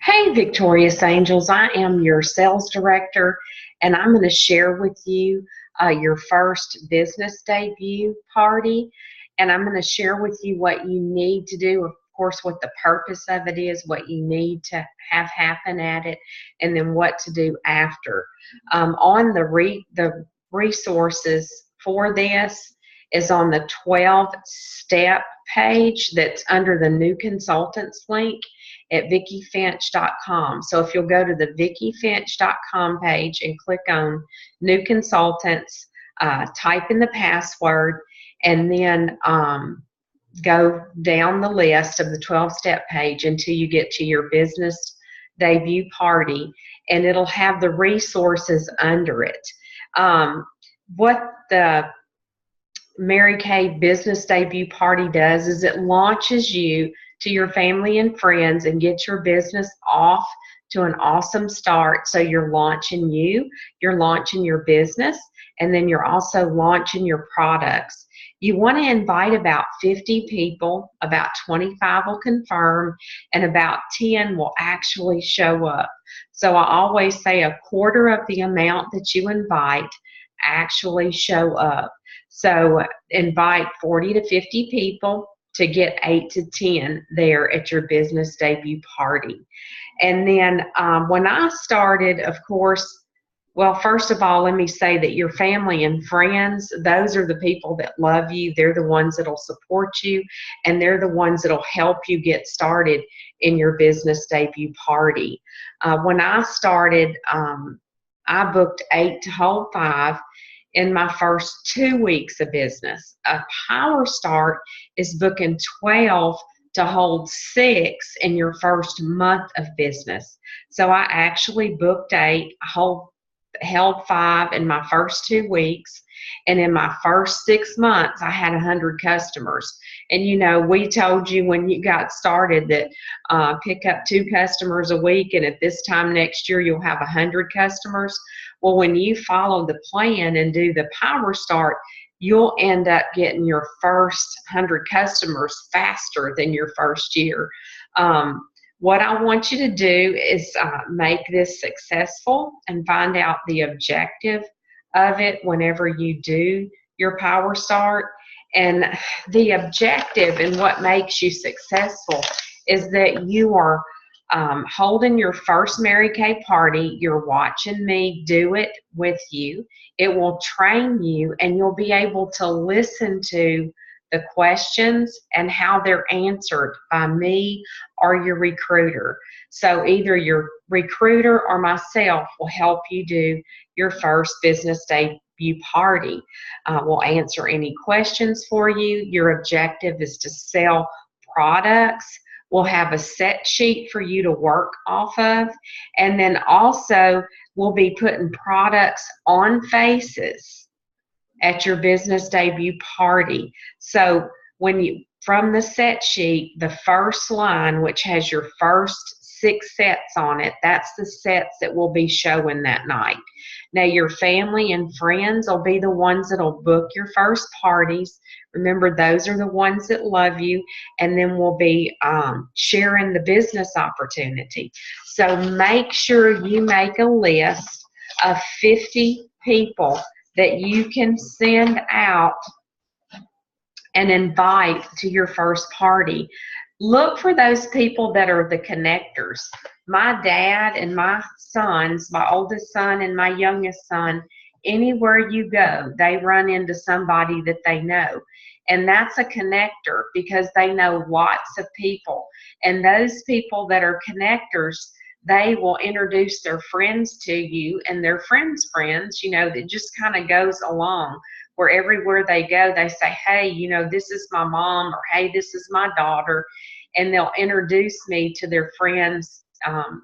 Hey, Victorious Angels, I am your sales director, and I'm going to share with you your first business debut party. And I'm going to share with you what you need to do, of course, what the purpose of it is, what you need to have happen at it, and then what to do after. On the resources for this is on the 12-step page that's under the new consultants link at vickifinch.com. So if you'll go to the vickifinch.com page and click on new consultants, type in the password, and then go down the list of the 12-step page until you get to your business debut party, and it'll have the resources under it. What the Mary Kay business debut party does is it launches you to your family and friends and gets your business off to an awesome start. So you're launching you're launching your business, and then you're also launching your products. You want to invite about 50 people, about 25 will confirm, and about 10 will actually show up. So I always say a quarter of the amount that you invite actually show up. So invite 40 to 50 people to get 8 to 10 there at your business debut party. And then when I started, of course, well, first of all, let me say that your family and friends, those are the people that love you. They're the ones that'll support you, and they're the ones that'll help you get started in your business debut party. When I started, I booked 8 to hold 5 in my first 2 weeks of business. A power start is booking 12 to hold 6 in your first month of business. So I actually booked 8, held 5 in my first 2 weeks, and in my first 6 months I had 100 customers. And you know, we told you when you got started that pick up 2 customers a week, and at this time next year you'll have 100 customers. Well, when you follow the plan and do the power start, you'll end up getting your first 100 customers faster than your first year. What I want you to do is make this successful and find out the objective of it whenever you do your power start. And the objective and what makes you successful is that you are holding your first Mary Kay party. You're watching me do it with you. It will train you, and you'll be able to listen to the questions and how they're answered by me or your recruiter. So either your recruiter or myself will help you do your first business debut party. We'll answer any questions for you. Your objective is to sell products. We'll have a set sheet for you to work off of, and then also we'll be putting products on faces at your business debut party. So when you, from the set sheet, the first line, which has your first 6 sets on it, that's the sets that will be showing that night. Now your family and friends will be the ones that'll book your first parties. Remember, those are the ones that love you, and then we'll be sharing the business opportunity. So make sure you make a list of 50 people that you can send out and invite to your first party. Look for those people that are the connectors. My dad and my sons, my oldest son and my youngest son, anywhere you go, they run into somebody that they know. And that's a connector because they know lots of people. And those people that are connectors, they will introduce their friends to you and their friends' friends. You know, it just kind of goes along where everywhere they go, they say, hey, you know, this is my mom, or hey, this is my daughter. And they'll introduce me to their friends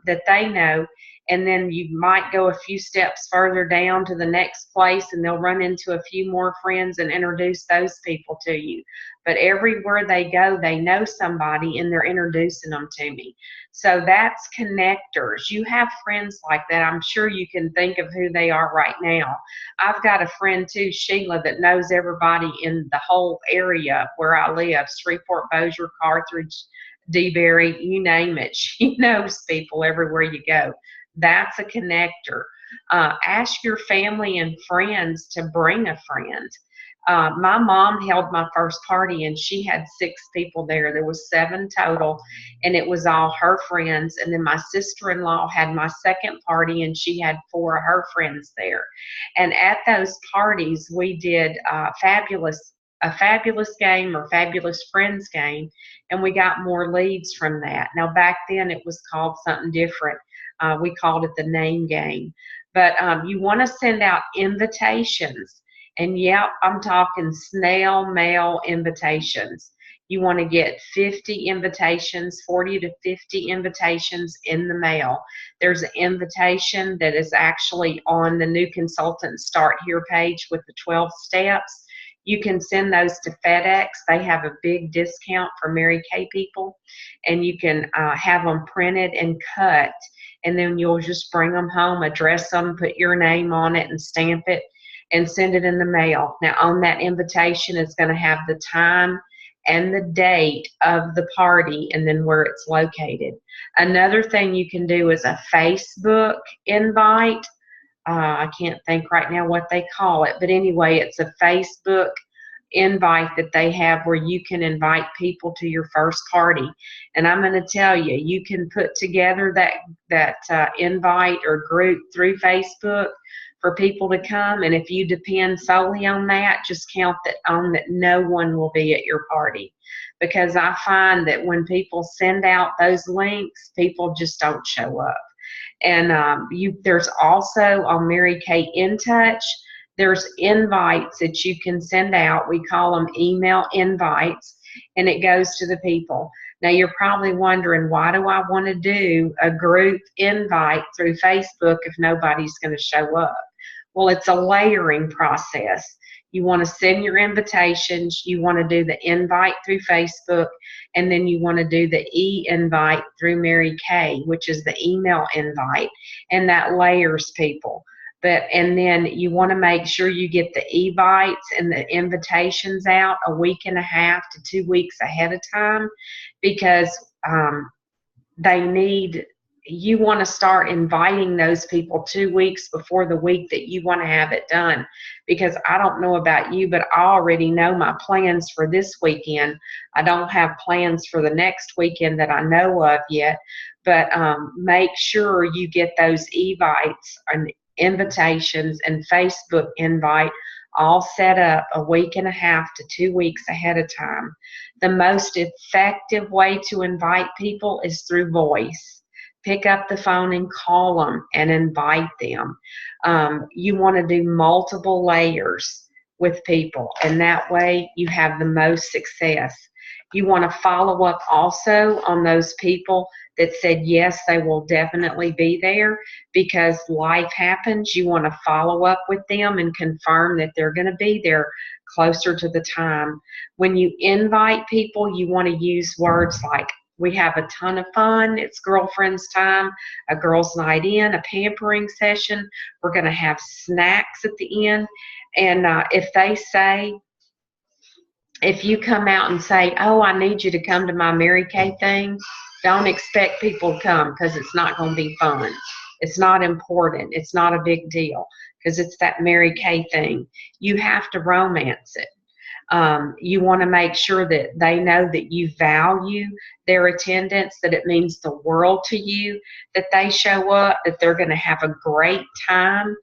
that they know. And then you might go a few steps further down to the next place, and they'll run into a few more friends and introduce those people to you. But everywhere they go, they know somebody, and they're introducing them to me. So that's connectors. You have friends like that. I'm sure you can think of who they are right now. I've got a friend too, Sheila, that knows everybody in the whole area where I live, Shreveport, Bossier, Carthage, DeBerry, you name it. She knows people everywhere you go. That's a connector. Ask your family and friends to bring a friend. My mom held my first party and she had 6 people there. There was 7 total, and it was all her friends. And then my sister-in-law had my second party and she had 4 of her friends there. And at those parties, we did a fabulous game or fabulous friends game, and we got more leads from that. Now back then it was called something different. We called it the name game. But you want to send out invitations. And yeah, I'm talking snail mail invitations. You want to get 50 invitations, 40 to 50 invitations in the mail. There's an invitation that is actually on the New Consultant Start Here page with the 12 steps. You can send those to FedEx. They have a big discount for Mary Kay people, and you can have them printed and cut, and then you'll just bring them home, address them, put your name on it, and stamp it, and send it in the mail. Now, on that invitation, it's going to have the time and the date of the party and then where it's located. Another thing you can do is a Facebook invite. I can't think right now what they call it, but anyway, it's a Facebook invite that they have where you can invite people to your first party. And I'm going to tell you, you can put together that invite or group through Facebook for people to come, and if you depend solely on that, just count that no one will be at your party, because I find that when people send out those links, people just don't show up. And there's also on Mary Kay In Touch, there's invites that you can send out. We call them email invites, and it goes to the people. Now, you're probably wondering, why do I want to do a group invite through Facebook if nobody's going to show up? Well, it's a layering process. You want to send your invitations, you want to do the invite through Facebook, and then you want to do the e-invite through Mary Kay, which is the email invite, and that layers people. And then you want to make sure you get the e-bites and the invitations out a week and a half to 2 weeks ahead of time, because you want to start inviting those people 2 weeks before the week that you want to have it done. Because I don't know about you, but I already know my plans for this weekend. I don't have plans for the next weekend that I know of yet, but make sure you get those e-bites and invitations and Facebook invite all set up a week and a half to 2 weeks ahead of time. The most effective way to invite people is through voice. Pick up the phone and call them and invite them. You want to do multiple layers with people, and that way you have the most success. You want to follow up also on those people that said yes, they will definitely be there, because life happens. You want to follow up with them and confirm that they're going to be there closer to the time. When you invite people, you want to use words like, we have a ton of fun, it's girlfriends time, a girls' night in, a pampering session, we're going to have snacks at the end. And if you come out and say, oh, I need you to come to my Mary Kay thing, don't expect people to come, because it's not going to be fun. It's not important. It's not a big deal, because it's that Mary Kay thing. You have to romance it. You want to make sure that they know that you value their attendance, that it means the world to you that they show up, that they're going to have a great time.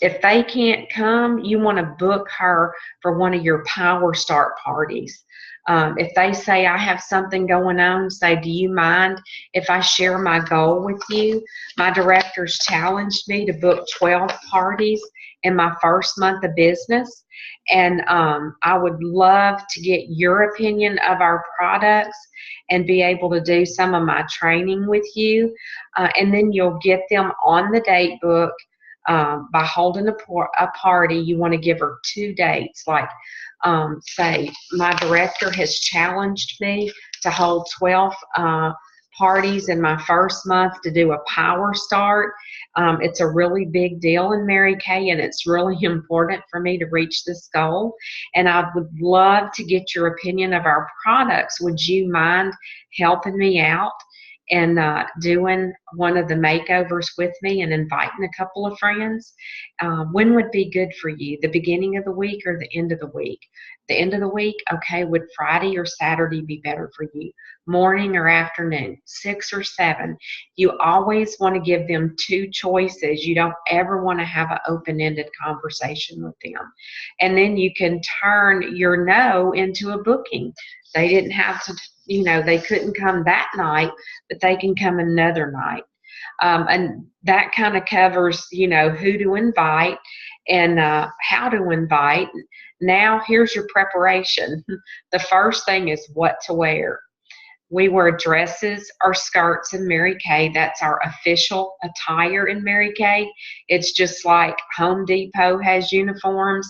If they can't come, you want to book her for one of your Power Start parties. If they say, I have something going on, say, do you mind if I share my goal with you? My directors challenged me to book 12 parties in my first month of business. And I would love to get your opinion of our products and be able to do some of my training with you. And then you'll get them on the date book by holding a party. You want to give her 2 dates. Like, say, my director has challenged me to hold 12 parties in my first month to do a power start. It's a really big deal in Mary Kay, and it's really important for me to reach this goal. And I would love to get your opinion of our products. Would you mind helping me out and doing one of the makeovers with me and inviting a couple of friends? When would be good for you? The beginning of the week or the end of the week? The end of the week, okay. Would Friday or Saturday be better for you? Morning or afternoon? 6 or 7? You always want to give them two choices. You don't ever want to have an open-ended conversation with them. And then you can turn your no into a booking. They didn't have to, they couldn't come that night, but they can come another night. And that kind of covers, who to invite and how to invite. Now, here's your preparation. The first thing is what to wear. We wear dresses or skirts in Mary Kay. That's our official attire in Mary Kay. It's just like Home Depot has uniforms,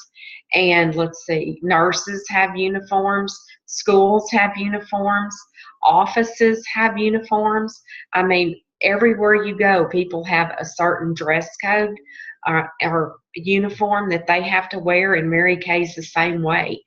and let's see, nurses have uniforms, schools have uniforms, offices have uniforms. I mean, everywhere you go, people have a certain dress code or uniform that they have to wear, and Mary Kay's the same way.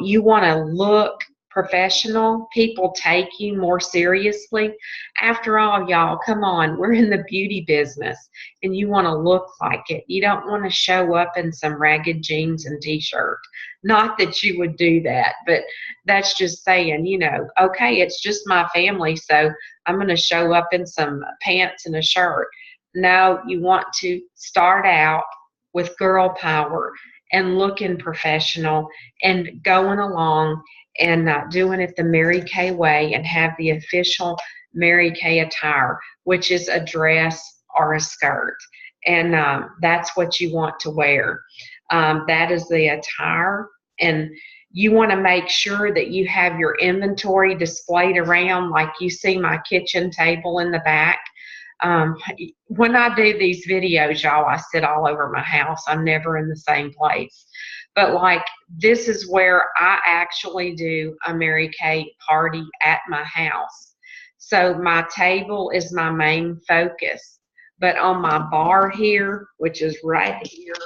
You want to look professional. People take you more seriously. After all, y'all, come on, we're in the beauty business, and you want to look like it. You don't want to show up in some ragged jeans and t-shirt. Not that you would do that, but that's just saying, okay, it's just my family, so I'm going to show up in some pants and a shirt. No, you want to start out with girl power and looking professional and going along and doing it the Mary Kay way and have the official Mary Kay attire, which is a dress or a skirt. And that's what you want to wear. That is the attire. And you want to make sure that you have your inventory displayed around, like you see my kitchen table in the back. When I do these videos, y'all, I sit all over my house. I'm never in the same place. But like, this is where I actually do a Mary Kay party at my house. So my table is my main focus. But on my bar here, which is right here,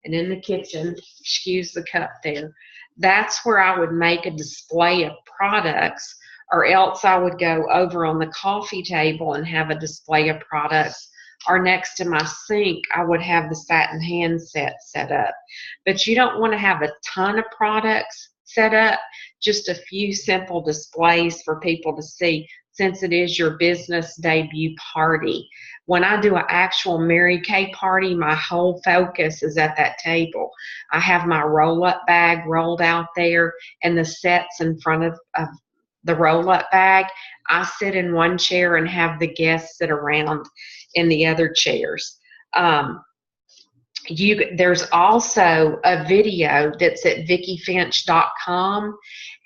and in the kitchen, excuse the cup there, that's where I would make a display of products, or else I would go over on the coffee table and have a display of products, or next to my sink, I would have the satin hand set up. But you don't want to have a ton of products set up, just a few simple displays for people to see, since it is your business debut party. When I do an actual Mary Kay party, my whole focus is at that table. I have my roll-up bag rolled out there and the sets in front of the roll-up bag. I sit in one chair and have the guests sit around in the other chairs. There's also a video that's at VickiFinch.com,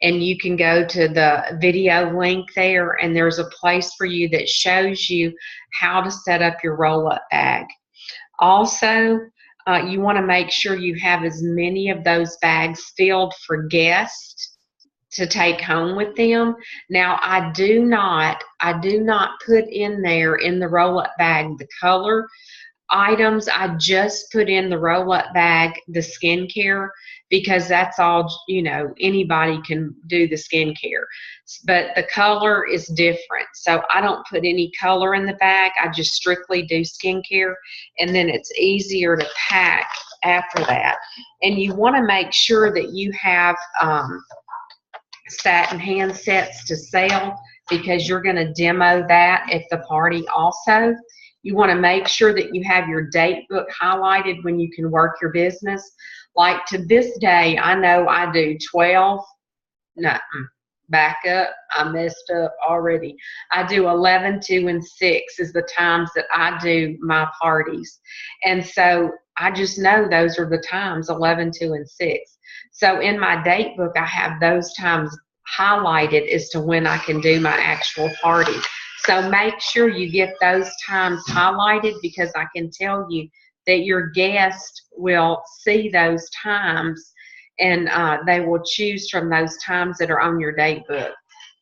and you can go to the video link there, and there's a place for you that shows you how to set up your roll-up bag. Also, you want to make sure you have as many of those bags filled for guests to take home with them. Now, I do not put in there in the roll-up bag the color items. I just put in the roll-up bag the skincare, because that's all, anybody can do the skincare. But the color is different. So I don't put any color in the bag. I just strictly do skincare, and then it's easier to pack after that. And you want to make sure that you have satin hand sets to sell, because you're going to demo that at the party also. You want to make sure that you have your date book highlighted when you can work your business. Like to this day, I know I do 12, no, back up, I messed up already. I do 11, 2, and 6 is the times that I do my parties. And so I just know those are the times, 11, 2, and 6. So in my date book, I have those times highlighted as to when I can do my actual party. So make sure you get those times highlighted, because I can tell you that your guest will see those times, and they will choose from those times that are on your date book.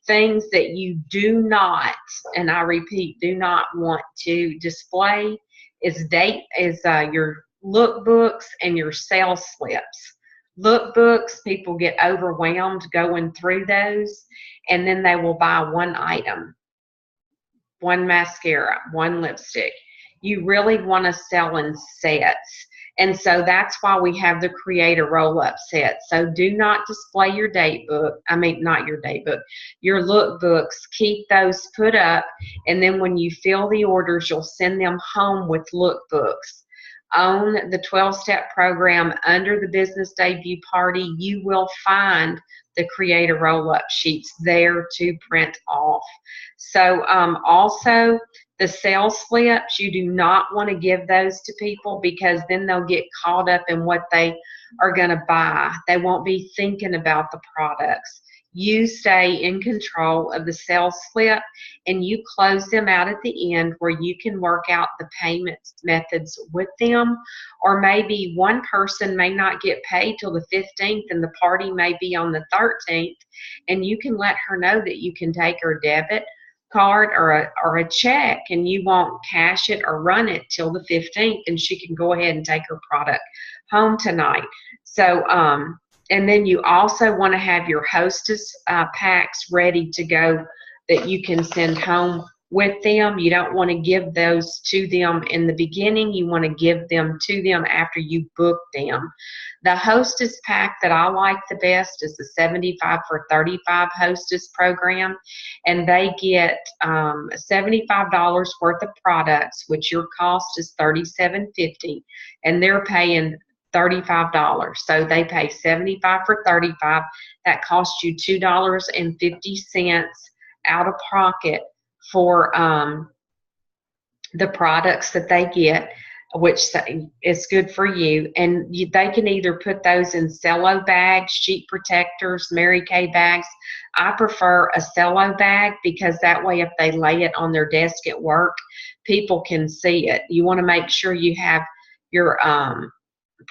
things that you do not, and I repeat, do not want to display is your lookbooks and your sales slips. Lookbooks, people get overwhelmed going through those, and then they will buy one item, one mascara, one lipstick. You really want to sell in sets. And so that's why we have the creator roll-up set. So do not display your date book. I mean, not your date book, your lookbooks. Keep those put up. And then when you fill the orders, you'll send them home with lookbooks. On the 12-step program under the business debut party, you will find the creator roll-up sheets there to print off. So also, the sales slips, you do not want to give those to people because then they'll get caught up in what they are going to buy. They won't be thinking about the products. You stay in control of the sales slip and you close them out at the end where you can work out the payment methods with them. Or maybe one person may not get paid till the 15th and the party may be on the 13th, and you can let her know that you can take her debit card or a check and you won't cash it or run it till the 15th, and she can go ahead and take her product home tonight. So and then you also want to have your hostess packs ready to go that you can send home with them. You don't want to give those to them in the beginning. You want to give them to them after you book them. The hostess pack that I like the best is the 75 for 35 hostess program, and they get $75 worth of products, which your cost is $37.50, and they're paying $35. So they pay 75 for 35. That costs you $2.50 out of pocket for the products that they get, which is good for you. And they can either put those in cello bags, sheet protectors, Mary Kay bags. I prefer a cello bag because that way if they lay it on their desk at work, people can see it. You want to make sure you have your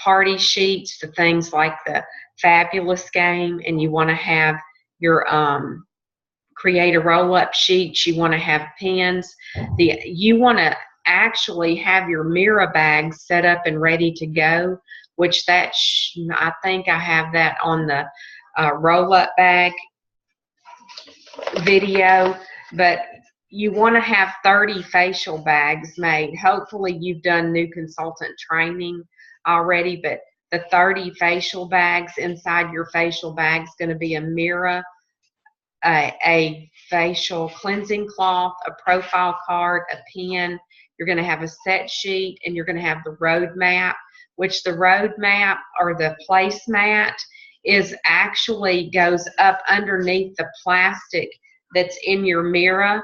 party sheets, the things like the Fabulous game, and you want to have your create a roll-up sheets. You want to have pens. You want to actually have your Mira bags set up and ready to go, which I think I have that on the roll-up bag video. But you want to have 30 facial bags made. Hopefully you've done new consultant training already, but the 30 facial bags, inside your facial bag is going to be a Mira, a facial cleansing cloth, a profile card, a pen. You're going to have a set sheet, and you're going to have the road map, which the road map or the placemat is actually goes up underneath the plastic that's in your Mira,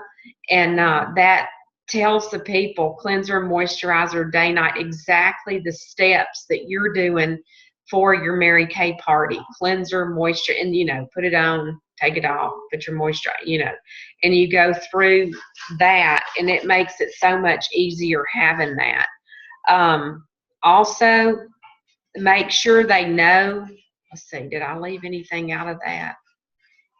and that tells the people cleanser, moisturizer, day, night, exactly the steps that you're doing for your Mary Kay party. Cleanser, moisture, and put it on, take it off, put your moisturizer, and you go through that, and it makes it so much easier having that. Also, make sure they know, let's see, did I leave anything out of that?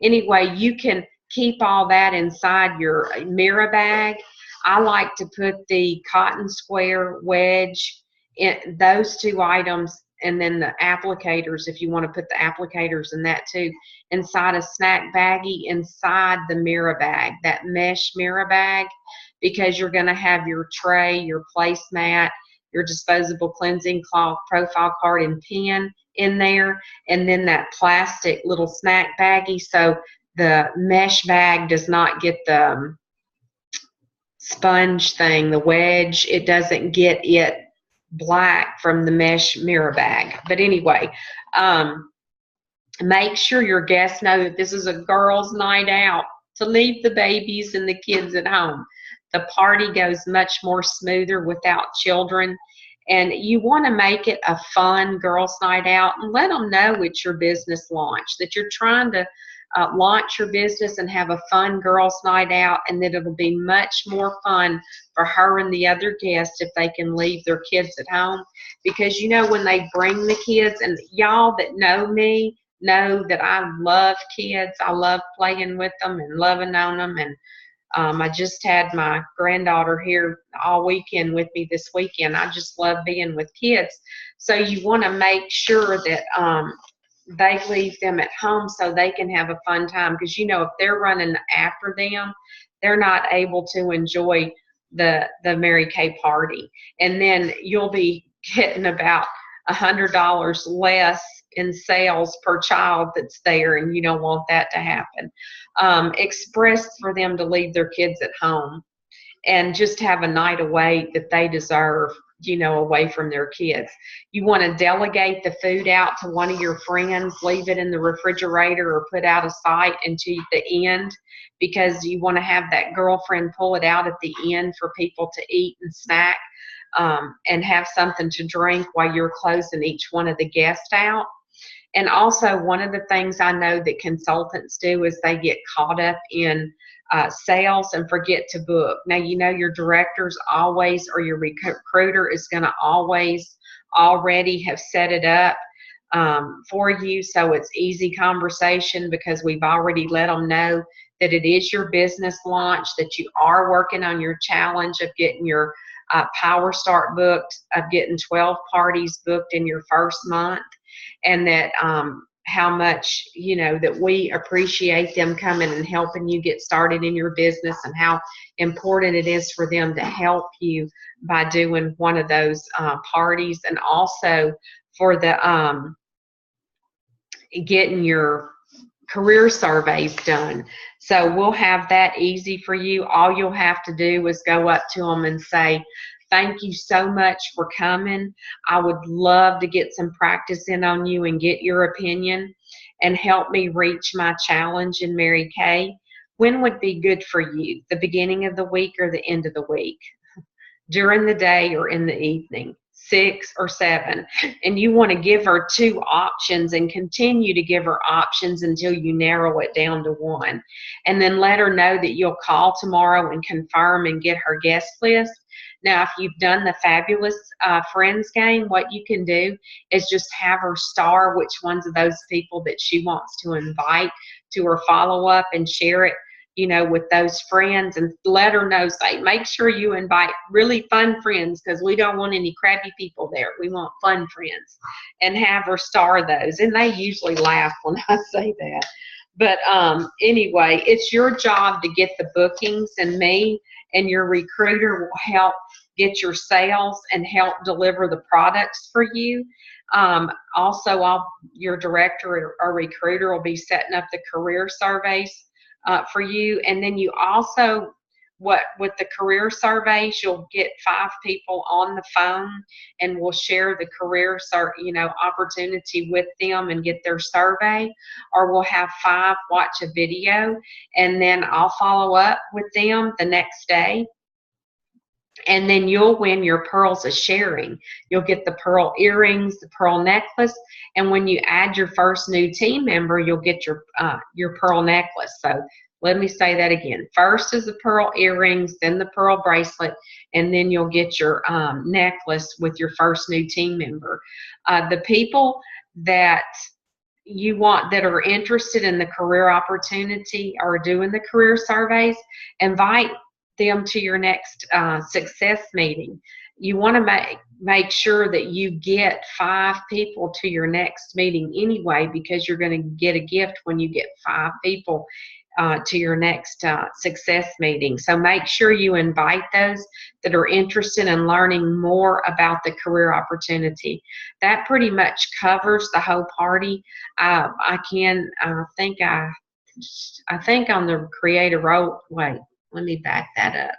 Anyway, you can keep all that inside your Mira bag. I like to put the cotton square wedge in those two items, and then the applicators, if you want to put the applicators in that too, inside a snack baggie inside the Mira bag, that mesh Mira bag, because you're going to have your tray, your placemat, your disposable cleansing cloth, profile card, and pen in there, and then that plastic little snack baggie, so the mesh bag does not get the sponge thing, the wedge, it doesn't get it black from the mesh Mira bag. But anyway, make sure your guests know that this is a girls' night out, to leave the babies and the kids at home. The party goes much more smoother without children, and you want to make it a fun girls' night out, and let them know it's your business launch, that you're trying to launch your business and have a fun girls' night out, and that it'll be much more fun for her and the other guests if they can leave their kids at home. Because when they bring the kids, and y'all that know me know that I love kids. I love playing with them and loving on them. And I just had my granddaughter here all weekend with me this weekend. I just love being with kids. So you want to make sure that they leave them at home so they can have a fun time. Because, if they're running after them, they're not able to enjoy the Mary Kay party. And then you'll be getting about $100 less in sales per child that's there, and you don't want that to happen. Express for them to leave their kids at home and just have a night away that they deserve, away from their kids. You want to delegate the food out to one of your friends, leave it in the refrigerator or put out of sight until the end, because you want to have that girlfriend pull it out at the end for people to eat and snack, and have something to drink while you're closing each one of the guests out. And also, one of the things I know that consultants do is they get caught up in sales and forget to book. Now, your directors always, or your recruiter is going to always already have set it up for you, so it's easy conversation, because we've already let them know that it is your business launch, that you are working on your challenge of getting your Power Start booked, of getting 12 parties booked in your first month, and that how much, that we appreciate them coming and helping you get started in your business, and how important it is for them to help you by doing one of those parties, and also for the getting your career surveys done. So we'll have that easy for you. All you'll have to do is go up to them and say, "Thank you so much for coming. I would love to get some practice in on you and get your opinion and help me reach my challenge in Mary Kay. When would be good for you? The beginning of the week or the end of the week? During the day or in the evening? 6 or 7?" And you want to give her 2 options and continue to give her options until you narrow it down to 1. And then let her know that you'll call tomorrow and confirm and get her guest list. Now, if you've done the Fabulous Friends game, what you can do is just have her star which ones of those people that she wants to invite to her follow-up and share it, with those friends, and let her know, say, make sure you invite really fun friends, because we don't want any crappy people there. We want fun friends, and have her star those. And they usually laugh when I say that. But anyway, it's your job to get the bookings, and me and your recruiter will help get your sales and help deliver the products for you. Also, your director or recruiter will be setting up the career surveys for you. And then you also, with the career surveys, you'll get 5 people on the phone, and we'll share the career opportunity with them and get their survey. Or we'll have 5 watch a video, and then I'll follow up with them the next day. And then you'll win your pearls of sharing. You'll get the pearl earrings, the pearl necklace, and when you add your first new team member, you'll get your pearl necklace. So let me say that again. First is the pearl earrings, then the pearl bracelet, and then you'll get your necklace with your first new team member. The people that you want that are interested in the career opportunity or doing the career surveys, invite them to your next success meeting. You want to make sure that you get 5 people to your next meeting anyway, because you're going to get a gift when you get 5 people to your next success meeting. So make sure you invite those that are interested in learning more about the career opportunity. That pretty much covers the whole party. I think on the creator role, wait, let me back that up.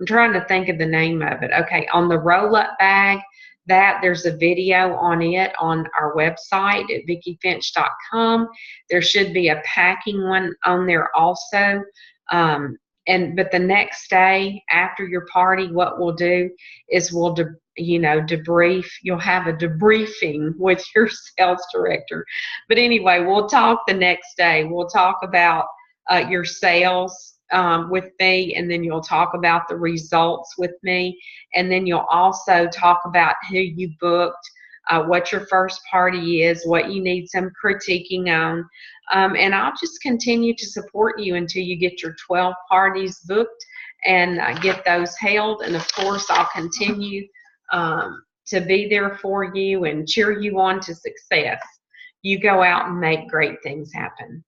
I'm trying to think of the name of it. Okay, on the roll-up bag, there's a video on it on our website at VickiFinch.com. There should be a packing one on there also. But the next day after your party, what we'll do is we'll debrief. You'll have a debriefing with your sales director. But anyway, we'll talk the next day. We'll talk about your sales with me, and then you'll talk about the results with me, and then you'll also talk about who you booked, what your first party is, what you need some critiquing on. And I'll just continue to support you until you get your 12 parties booked and get those held. And of course, I'll continue to be there for you and cheer you on to success. You go out and make great things happen.